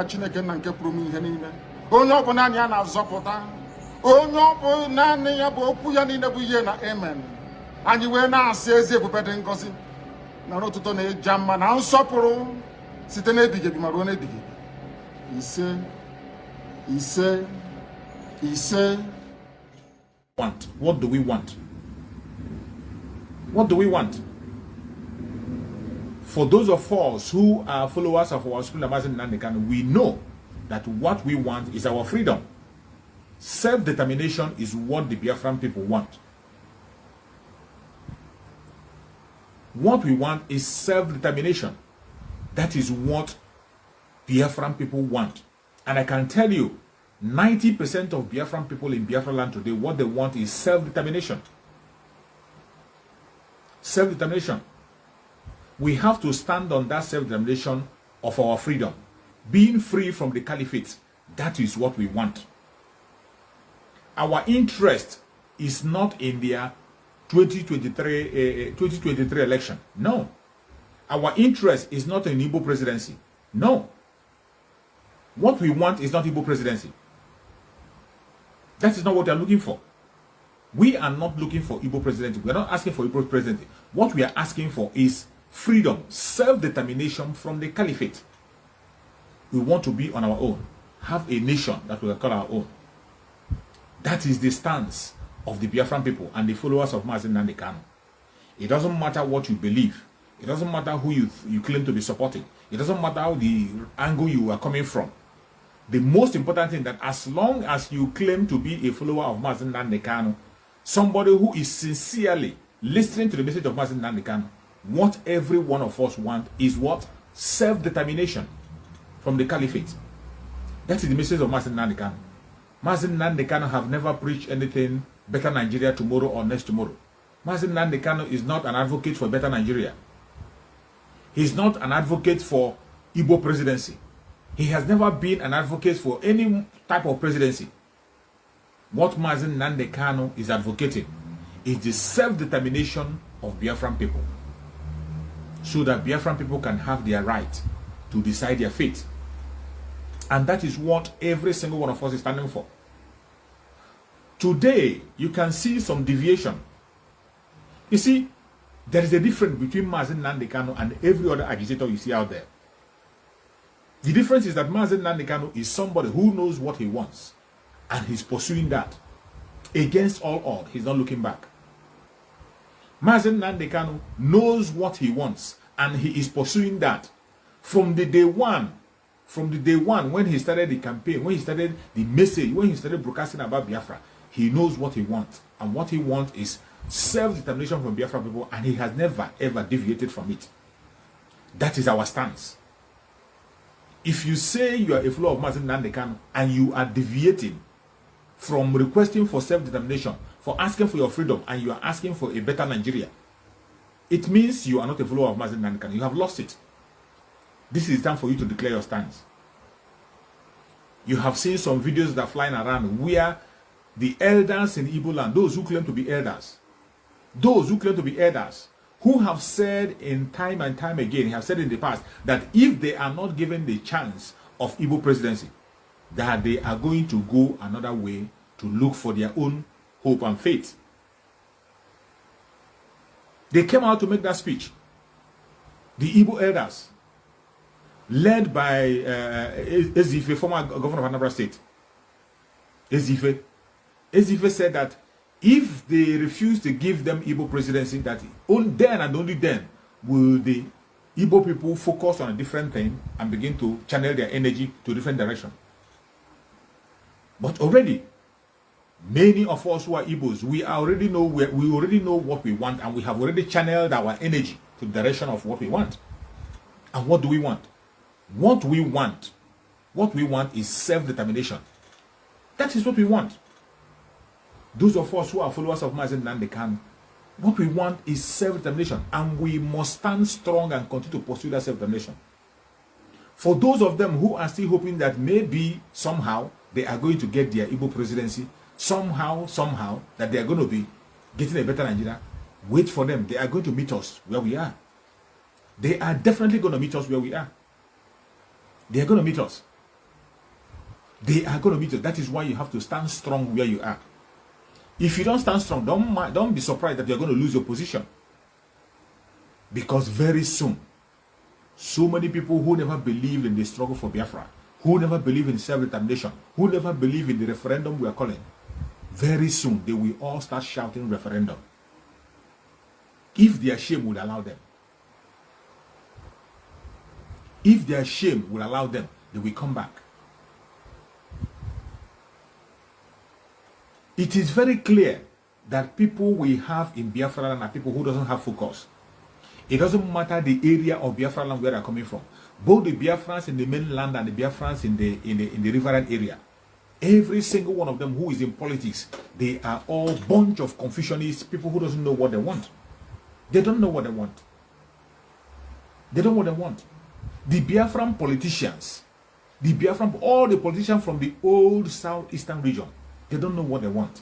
Chineke na nke pụrụ m ihe niile. Onye ọ bụ naanị ya na-azọpụta. Onye ọ bụ naanị ya bụ okwu ya niile bụ ihe na amen. Anyị wee na-asị ezi ebube dị ngọzi na n'ụtụtụ na-eja mma na nsọpụrụ site n'ebighị ebi ma ruo n'ebighị ebi. Ise, ise, ise. What do we want? What do we want? For those of us who are followers of our Supreme Mazen Nandekan, we know that what we want is our freedom. Self-determination is what the Biafran people want. What we want is self-determination. That is what Biafran people want. And I can tell you, 90% of Biafran people in Biafra land today, what they want is self-determination. Self-determination. We have to stand on that self-determination of our freedom. Being free from the caliphate, that is what we want. Our interest is not in their 2023 election. No. Our interest is not in Igbo presidency. No. What we want is not Igbo presidency. That is not what we are looking for. We are not looking for Igbo presidency. We are not asking for Igbo presidency. What we are asking for is freedom, self-determination from the caliphate. We want to be on our own, have a nation that we can call our own. That is the stance of the Biafran people and the followers of Mazen Nandekano. It doesn't matter what you believe. It doesn't matter who you claim to be supporting. It doesn't matter how the angle you are coming from. The most important thing that as long as you claim to be a follower of Mazen Nandekano, somebody who is sincerely listening to the message of Mazen Nandekano, what every one of us want is what? Self-determination from the caliphate. That is the message of Mazen Nandekano. Mazen Nandekano have never preached anything better Nigeria tomorrow or next tomorrow. Mazen Nandekano is not an advocate for better Nigeria. He's not an advocate for Igbo presidency. He has never been an advocate for any type of presidency. What Mazen Nandekano is advocating is the self-determination of Biafran people, so that Biafran people can have their right to decide their fate. And that is what every single one of us is standing for. Today, you can see some deviation. You see, there is a difference between Mazen Nandekano and every other agitator you see out there. The difference is that Mazen Nandekano is somebody who knows what he wants, and he's pursuing that. Against all odds, he's not looking back. Mazen Nandekano knows what he wants, and he is pursuing that. From the day one when he started the campaign, when he started the message, when he started broadcasting about Biafra, he knows what he wants. And what he wants is self-determination from Biafra people, and he has never ever deviated from it. That is our stance. If you say you are a follower of Mazen Nandekano and you are deviating from requesting for self-determination, for asking for your freedom, and you are asking for a better Nigeria, it means you are not a follower of Mazen Nandekano. You have lost it. This is the time for you to declare your stance. You have seen some videos that are flying around where the elders in Igbo land, those who claim to be elders, who have said in time and time again, have said in the past, that if they are not given the chance of Igbo presidency, that they are going to go another way to look for their own hope and faith. They came out to make that speech. The Igbo elders, led by Decieved, former governor of Anambra State. Decieved said that if they refuse to give them Igbo presidency, that then and only then will the Igbo people focus on a different thing and begin to channel their energy to a different direction. But already, many of us who are Igbos, we already know what we want, and we have already channeled our energy to the direction of what we want. And what do we want? What we want is self-determination. That is what we want. Those of us who are followers of Mazen Nandekano, what we want is self-determination, and we must stand strong and continue to pursue that self-determination. For those of them who are still hoping that maybe somehow they are going to get their Igbo presidency, somehow that they are going to be getting a better Nigeria, wait for them. They are going to meet us where we are. They are definitely going to meet us where we are. They are going to meet us. They are going to meet you. That is why you have to stand strong where you are. If you don't stand strong, don't be surprised that you're going to lose your position. Because very soon, so many people who never believed in the struggle for Biafra, who never believed in self-determination, who never believed in the referendum we are calling, very soon they will all start shouting referendum. If their shame would allow them. If their shame will allow them, they will come back. It is very clear that people we have in Biafra land are people who doesn't have focus. It doesn't matter the area of Biafra land where they are coming from. Both the Biafrans in the mainland and the Biafrans in the riverine area. Every single one of them who is in politics, they are all bunch of Confucianists, people who doesn't know what they want. They don't know what they want. They don't know what they want. The Biafran politicians, all the politicians from the old southeastern region, they don't know what they want.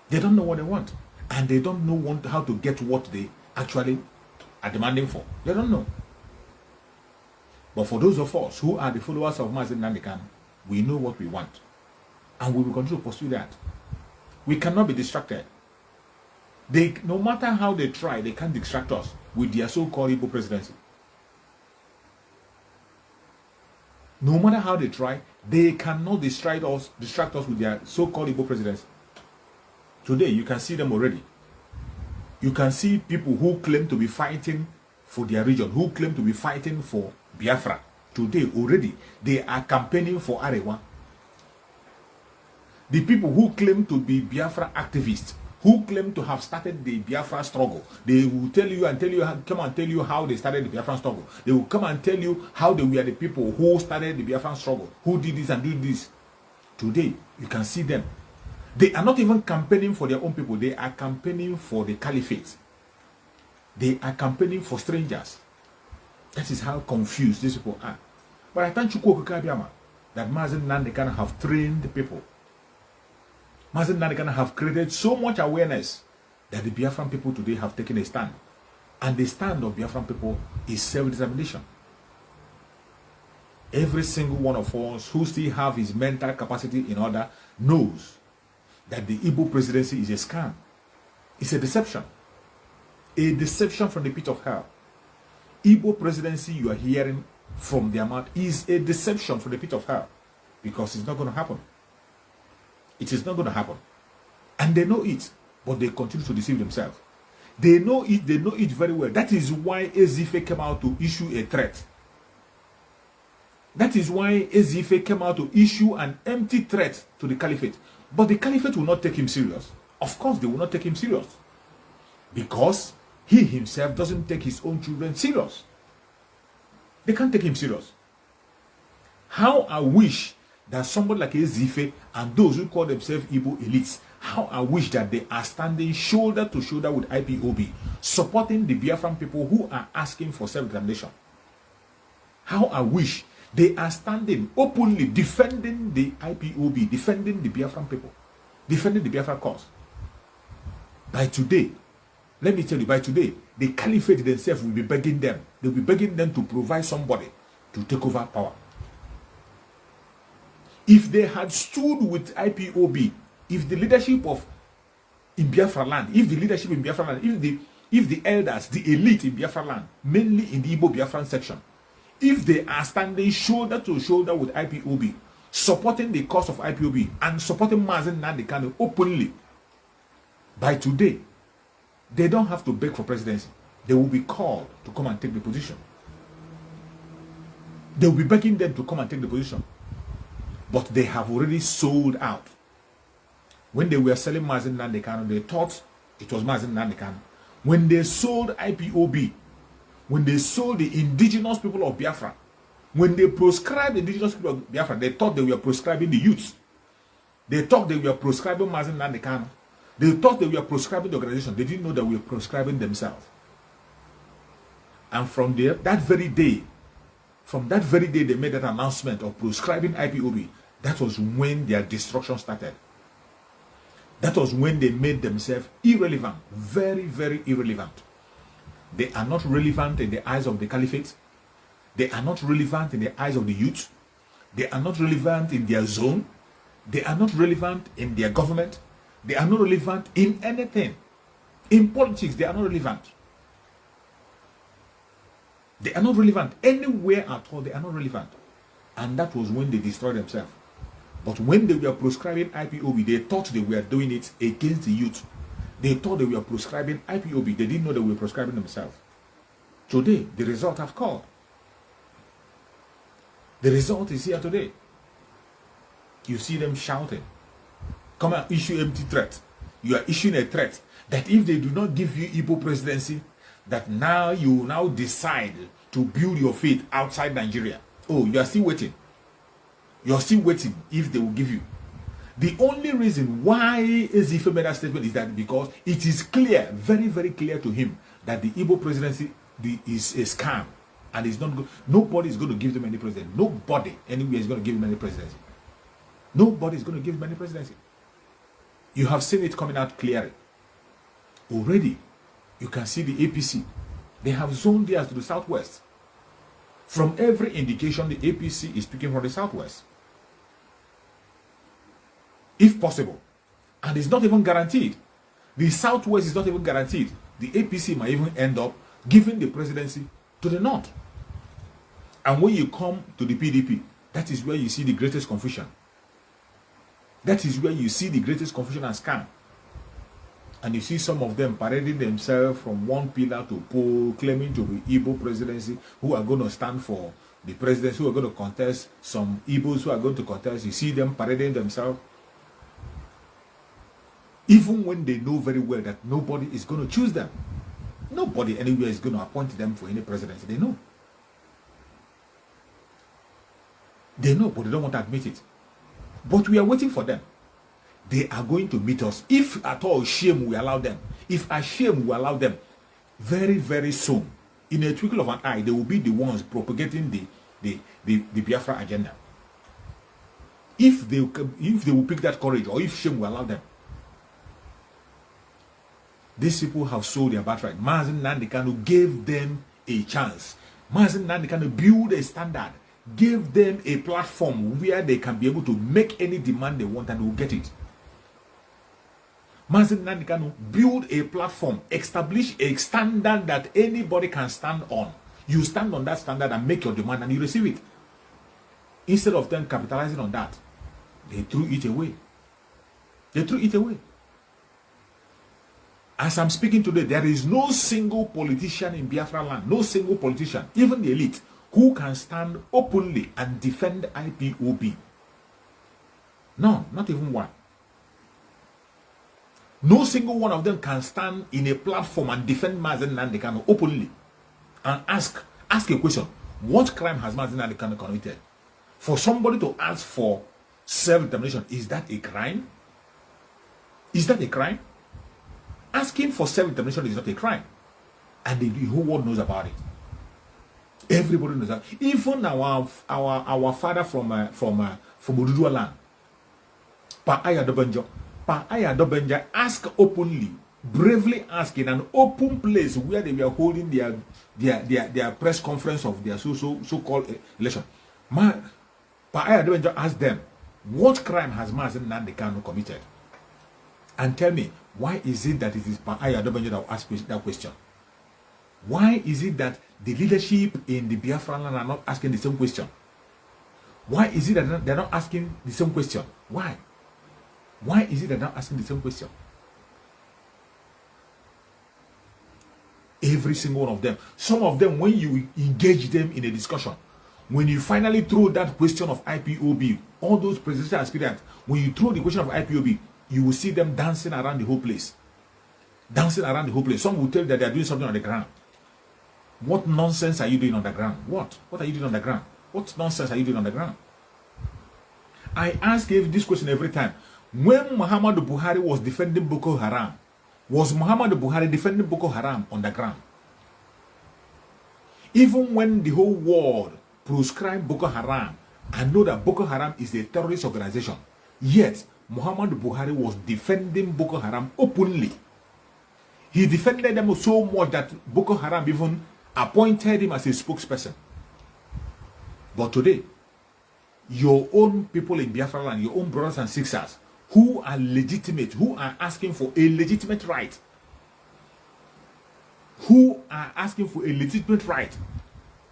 They don't know what they want. And they don't know how to get what they actually are demanding for. They don't know. But for those of us who are the followers of Mazen Nandekan, we know what we want. And we will continue to pursue that. We cannot be distracted. No matter how they try, they can't distract us with their so-called Igbo presidency. No matter how they try, they cannot distract us with their so-called Igbo presidency. Today, you can see them already. You can see people who claim to be fighting for their region, who claim to be fighting for Biafra. Today, already, they are campaigning for Arewa. The people who claim to be Biafra activists, who claim to have started the Biafra struggle, they will tell you and come and tell you how they started the Biafra struggle. They will come and tell you how they were the people who started the Biafra struggle, who did this and did this. Today, you can see them. They are not even campaigning for their own people. They are campaigning for the caliphate. They are campaigning for strangers. That is how confused these people are. But I thank Chukwu Okike that Mazen Nandekan have trained the people. Mazen Nandekan have created so much awareness that the Biafran people today have taken a stand. And the stand of Biafran people is self-determination. Every single one of us who still have his mental capacity in order knows that the Igbo presidency is a scam. It's a deception. A deception from the pit of hell. Igbo presidency you are hearing from their mouth is a deception from the pit of hell. Because it's not going to happen. It is not going to happen. And they know it, but they continue to deceive themselves. They know it very well. That is why Ezife came out to issue a threat. That is why Ezife came out to issue an empty threat to the caliphate. But the caliphate will not take him serious. Of course, they will not take him serious. Because he himself doesn't take his own children serious. They can't take him serious. How I wish that somebody like Ezife and those who call themselves Igbo elites, how I wish that they are standing shoulder to shoulder with IPOB, supporting the Biafran people who are asking for self-determination. How I wish they are standing openly defending the IPOB, defending the Biafran people, defending the Biafra cause. By today, let me tell you, by today, the caliphate themselves will be begging them. They will be begging them to provide somebody to take over power. If they had stood with IPOB, if the leadership in Biafra land, if the elders, the elite in Biafra land, mainly in the Igbo Biafran section, if they are standing shoulder to shoulder with IPOB, supporting the cause of IPOB and supporting Mazen Nandekan openly, by today, they don't have to beg for presidency. They will be called to come and take the position. They will be begging them to come and take the position. But they have already sold out. When they were selling Mazen Nandekan, they thought it was Mazen Nandekan. When they sold IPOB, when they sold the indigenous people of Biafra, when they proscribed the indigenous people of Biafra, they thought they were proscribing the youths. They thought they were proscribing Mazen Nandekan. They thought they were proscribing the organization. They didn't know that we were proscribing themselves. And from there, that very day they made that announcement of proscribing IPOB. That was when their destruction started. That was when they made themselves irrelevant. Very, very irrelevant. They are not relevant in the eyes of the caliphate. They are not relevant in the eyes of the youth. They are not relevant in their zone. They are not relevant in their government. They are not relevant in anything. In politics, they are not relevant. They are not relevant anywhere at all. They are not relevant. And that was when they destroyed themselves. But when they were prescribing IPOB, they thought they were doing it against the youth. They thought they were prescribing IPOB. They didn't know they were prescribing themselves. Today, the result have called. The result is here today. You see them shouting. Come and issue empty threat. You are issuing a threat that if they do not give you Igbo presidency, that now you now decide to build your faith outside Nigeria. Oh, you are still waiting. You are still waiting if they will give you. The only reason why Ezeife made that statement is that because it is clear, very, very clear to him that the Igbo presidency is a scam. And it's not good. Nobody is going to give them any presidency. Nobody anywhere is going to give them any presidency. Nobody is going to give them any presidency. You have seen it coming out clearly. Already, you can see the APC. They have zoned theirs to the southwest. From every indication, the APC is speaking from the southwest. If possible. And it's not even guaranteed. The southwest is not even guaranteed. The APC might even end up giving the presidency to the north. And when you come to the PDP, that is where you see the greatest confusion. That is where you see the greatest confusion and scam. And you see some of them parading themselves from one pillar to pole, claiming to be Igbo presidency, who are going to stand for the presidency, who are going to contest, some Igbos who are going to contest. You see them parading themselves. Even when they know very well that nobody is going to choose them. Nobody anywhere is going to appoint them for any presidency. They know. They know, but they don't want to admit it. But we are waiting for them. They are going to meet us. If at all shame we allow them. If a shame we allow them. Very, very soon. In a twinkle of an eye, they will be the ones propagating the Biafra agenda. If they will pick that courage, or if shame will allow them. These people have sold their birthright. Mazen Nnamdi Kanu gave them a chance. Mazen Nnamdi Kanu built a standard. Gave them a platform where they can be able to make any demand they want and they will get it. Mazen Nnamdi Kanu build a platform, establish a standard that anybody can stand on. You stand on that standard and make your demand and you receive it. Instead of them capitalizing on that, they threw it away. They threw it away. As I'm speaking today, there is no single politician in Biafra land, no single politician, even the elite, who can stand openly and defend IPOB. No, not even one. No single one of them can stand in a platform and defend Mazen Nnamdi Kanu openly and ask a question. What crime has Mazen Nnamdi Kanu committed? For somebody to ask for self-determination, is that a crime? Is that a crime? Asking for self-determination is not a crime. And the whole world knows about it. Everybody knows that. Even our father from Oduduwa land, Pa Ayadobenja asked openly, bravely asked in an open place where they were holding their press conference of their so-called election. Pa Ayadobenja asked them, what crime has Mazen Nnamdi Kanu committed? And tell me, why is it that it is Pa Ayadobenja that will ask that question? Why is it that the leadership in the Biafra land are not asking the same question? Why is it that they're not asking the same question? Why? Why is it that they're not asking the same question? Every single one of them. Some of them, when you engage them in a discussion, when you finally throw that question of IPOB, all those presidential aspirants, when you throw the question of IPOB, you will see them dancing around the whole place. Dancing around the whole place. Some will tell you that they are doing something on the ground. What nonsense are you doing on the ground? What? What are you doing on the ground? What nonsense are you doing on the ground? I ask this question every time. When Muhammadu Buhari was defending Boko Haram, was Muhammadu Buhari defending Boko Haram on the ground? Even when the whole world proscribed Boko Haram, I know that Boko Haram is a terrorist organization. Yet, Muhammadu Buhari was defending Boko Haram openly. He defended them so much that Boko Haram even appointed him as a spokesperson. But today, your own people in Biafra land, your own brothers and sisters, who are legitimate, who are asking for a legitimate right, who are asking for a legitimate right,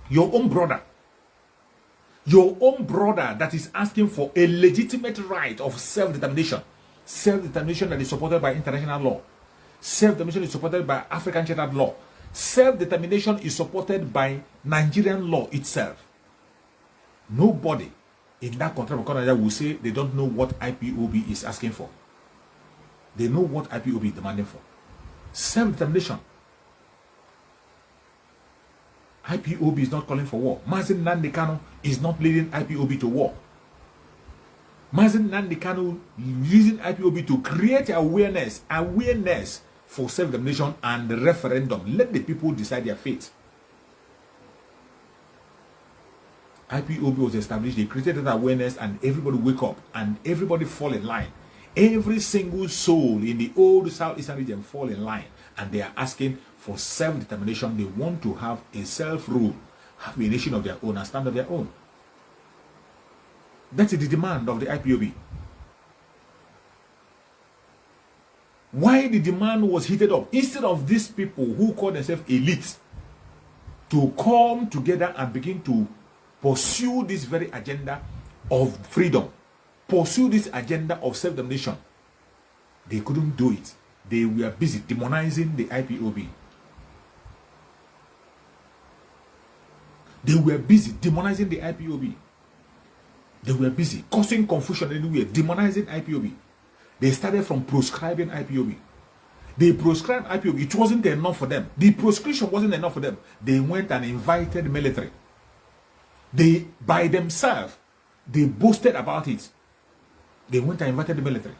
your own brother that is asking for a legitimate right of self-determination that is supported by international law, self-determination is supported by African chartered law, self-determination is supported by Nigerian law itself. Nobody in that country of Canada will say they don't know what IPOB is asking for. They know what IPOB is demanding for. Self-determination. IPOB is not calling for war. Mazen Nnamdi Kanu is not leading IPOB to war. Mazen Nnamdi Kanu using IPOB to create awareness for self-determination and the referendum. Let the people decide their fate. IPOB was established, they created that awareness, and everybody wake up and everybody fall in line. Every single soul in the old Southeastern region fall in line, and they are asking for self-determination. They want to have a self-rule, have a nation of their own, and stand of their own. That is the demand of the IPOB. Why the demand was heated up? Instead of these people who call themselves elite to come together and begin to pursue this very agenda of freedom, pursue this agenda of self-determination, they couldn't do it. They were busy demonizing the IPOB. They were busy demonizing the IPOB. They were busy causing confusion anywhere, demonizing IPOB. They started from proscribing IPOB. They proscribed IPOB. It wasn't enough for them. The proscription wasn't enough for them. They went and invited military. They, by themselves, they boasted about it. They went and invited the military.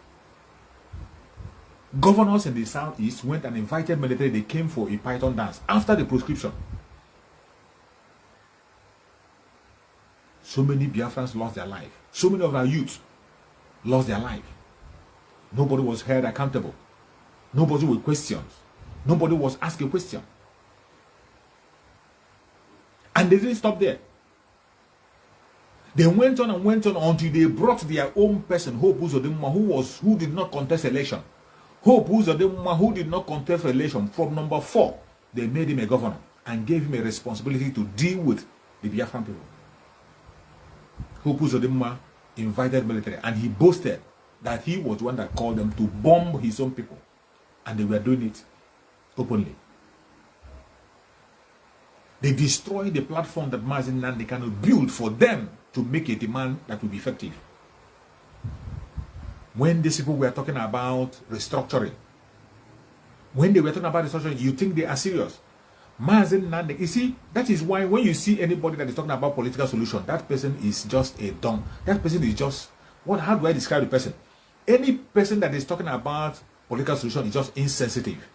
Governors in the southeast went and invited military. They came for a python dance after the proscription. So many Biafrans lost their life. So many of our youth lost their life. Nobody was held accountable. Nobody with questions. Nobody was asked a question. And they didn't stop there. They went on and went on until they brought their own person, Hope Uzodinma, who did not contest election. Hope Uzodinma, who did not contest election, from number 4, they made him a governor and gave him a responsibility to deal with the Biafran people. Hope Uzodinma invited military, and he boasted that he was the one that called them to bomb his own people, and they were doing it openly. They destroyed the platform that Mazen Nnamdi Kanu built for them to make a demand that will be effective. When these people were talking about restructuring, you think they are serious. Mazen Nnamdi, you see, that is why when you see anybody that is talking about political solution, that person is just a dumb. That person is just, how do I describe the person? Any person that is talking about political solution is just insensitive.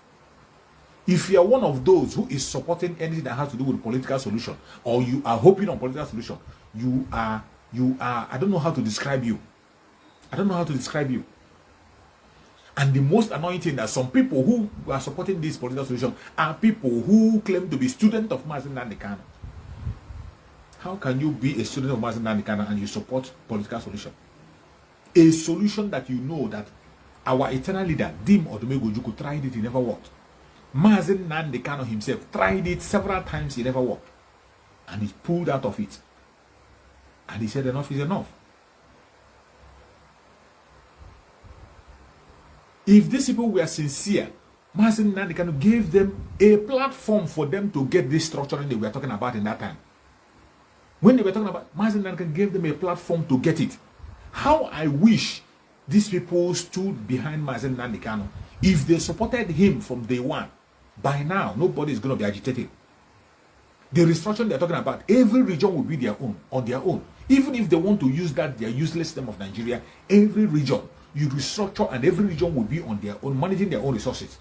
If you are one of those who is supporting anything that has to do with political solution, or you are hoping on political solution, you are, I don't know how to describe you. I don't know how to describe you. And the most annoying thing that some people who are supporting this political solution are people who claim to be students of Mazen Nnamdi Kanu. How can you be a student of Mazen Nnamdi Kanu and you support political solution? A solution that you know that our eternal leader, Dim Odumegojuku, tried it, it never worked. Mazen Nnamdi Kanu himself tried it several times, it never worked. And he pulled out of it. And he said enough is enough. If these people were sincere, Mazen Nnamdi Kanu gave them a platform for them to get this structuring they were talking about in that time. When they were talking about, Mazen Nnamdi Kanu gave them a platform to get it. How I wish these people stood behind Mazen Nnamdi Kanu. If they supported him from day one, by now, nobody is going to be agitated. The restructuring they're talking about, every region will be their own, on their own. Even if they want to use that, their useless system of Nigeria, every region, you restructure and every region will be on their own, managing their own resources.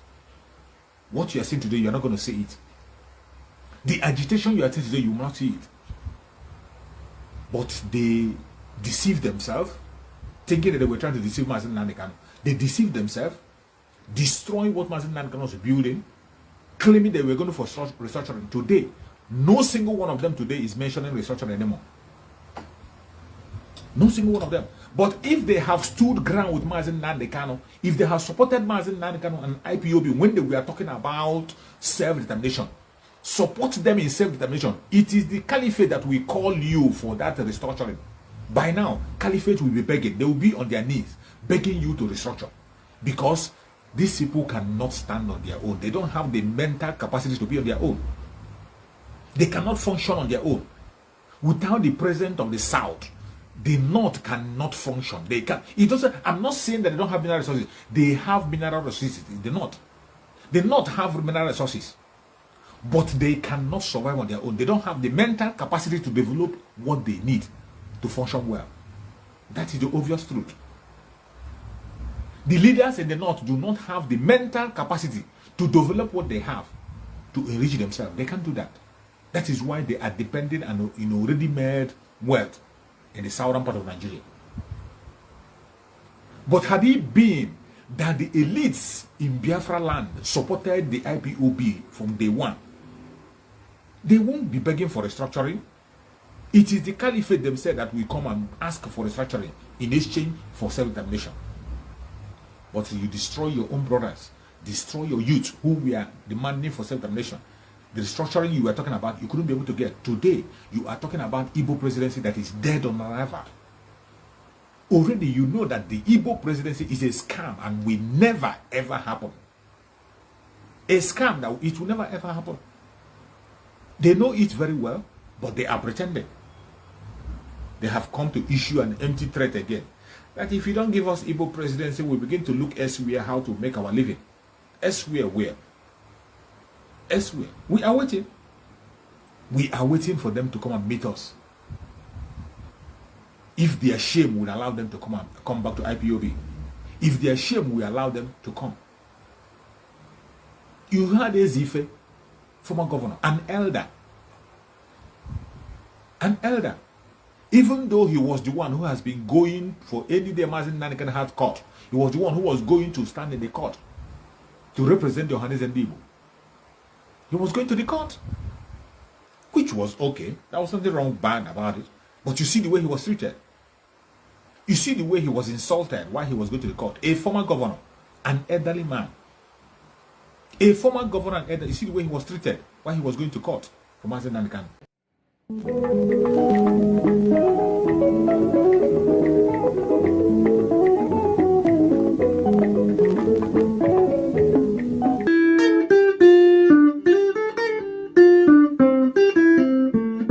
What you are seeing today, you are not going to see it. The agitation you are seeing today, you will not see it. But they deceived themselves, thinking that they were trying to deceive Mazen Nnamdi Kanu. They deceived themselves, destroying what Mazen Nnamdi Kanu was building, claiming they were going for restructuring. Today, no single one of them today is mentioning restructuring anymore. No single one of them. But if they have stood ground with Mazen Nnamdi Kanu, if they have supported Mazen Nnamdi Kanu and IPOB when they were talking about self-determination, support them in self-determination. It is the caliphate that will call you for that restructuring. By now, caliphate will be begging. They will be on their knees begging you to restructure. Because these people cannot stand on their own. They don't have the mental capacity to be on their own. They cannot function on their own. Without the president of the South, the North cannot function. They can. It doesn't. I'm not saying that they don't have mineral resources. They have mineral resources. The North. The North have mineral resources, but they cannot survive on their own. They don't have the mental capacity to develop what they need to function well. That is the obvious truth. The leaders in the North do not have the mental capacity to develop what they have to enrich themselves. They can't do that. That is why they are dependent on already made wealth in the southern part of Nigeria. But had it been that the elites in Biafra land supported the IPOB from day one, they won't be begging for restructuring. It is the caliphate themselves that will come and ask for restructuring in exchange for self-determination. But you destroy your own brothers, destroy your youth who were demanding for self-determination. The restructuring you were talking about, you couldn't be able to get. Today, you are talking about Igbo presidency that is dead on arrival. Already, you know that the Igbo presidency is a scam and will never ever happen. A scam that it will never ever happen. They know it very well, but they are pretending. They have come to issue an empty threat again. That if you don't give us Igbo presidency, we begin to look elsewhere how to make our living. Elsewhere where? Elsewhere. We are waiting. We are waiting for them to come and meet us. If their shame would allow them to come back to IPOB. If their shame will allow them to come. You heard Ezife, former governor, an elder. An elder. Even though he was the one who has been going for any day Mazen Nnamdi Kanu had court, he was the one who was going to stand in the court to represent the Johannes and Igbo. He was going to the court, which was okay. There was nothing wrong, bad about it. But you see the way he was treated. You see the way he was insulted while he was going to the court. A former governor, an elderly man. A former governor and elderly. You see the way he was treated while he was going to court for Mazen Nnamdi Kanu.